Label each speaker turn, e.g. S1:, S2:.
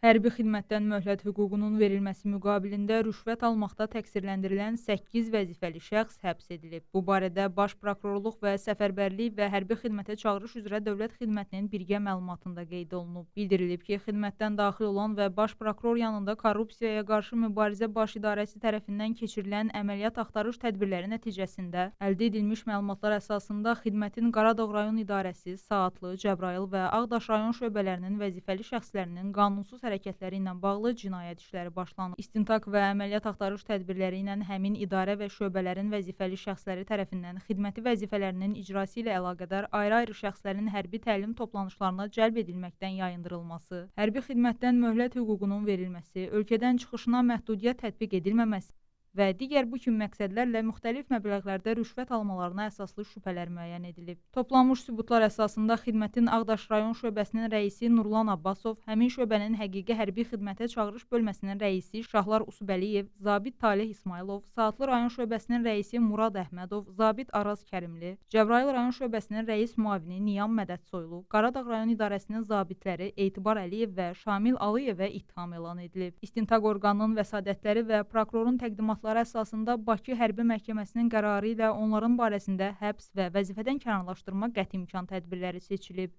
S1: Hərbi xidmətdən möhlət hüququnun verilməsi müqabilində rüşvət almaqda təqsirləndirilən 8 vəzifəli şəxs həbs edilib. Bu barədə Baş Prokurorluq və Səfərbərlik və Hərbi xidmətə çağırış üzrə Dövlət Xidmətinin birgə məlumatında qeyd olunub. Bildirilib ki, xidmətdən daxil olan və Baş Prokuror yanında Korrupsiyaya qarşı mübarizə baş idarəsi tərəfindən keçirilən əməliyyat axtarış tədbirləri nəticəsində əldə edilmiş məlumatlar əsasında xidmətin Qaradağ rayon idarəsi, Saatlı, Cəbrayıl və Ağdaş rayon şöbələrinin vəzifəli şəxslərinin qanunsuz hərəkətləri ilə bağlı cinayət işləri başlanıb. İstintaq və əməliyyat axtarış tədbirləri ilə həmin idarə və şöbələrin vəzifəli şəxsləri tərəfindən xidməti vəzifələrinin icrası ilə əlaqədar ayrı-ayrı şəxslərin hərbi təlim toplanışlarına cəlb edilməkdən yayındırılması, hərbi xidmətdən möhlət hüququnun verilməsi, ölkədən çıxışına məhdudiyyət tətbiq edilməməsi və digər bu kimi məqsədlərlə müxtəlif məbləğlərdə rüşvət almalarına əsaslı şübhələr müəyyən edilib. Toplanmış sübutlar əsasında xidmətin Ağdaş rayon şöbəsinin rəisi Nurlan Abbasov, həmin şöbənin həqiqi hərbi xidmətə çağırış bölməsinin rəisi Şahlar Usubəliyev, zabit Talih İsmailov, Saatlı rayon şöbəsinin rəisi Murad Əhmədov, zabit Araz Kərimli, Cəbrayıl rayon şöbəsinin rəis müavini Niyam Mədədsoylu, Qaradağ rayon idarəsinin zabitləri Etibar Əliyev və Şamil Alıyevə ittiham elan edilib. İstintaq orqanının vəsadətləri və prokurorun təqdimatları əsasında Bakı Hərbi Məhkəməsinin qərarı ilə onların barəsində həbs və vəzifədən kənarlaşdırma qəti imkan tədbirləri seçilib.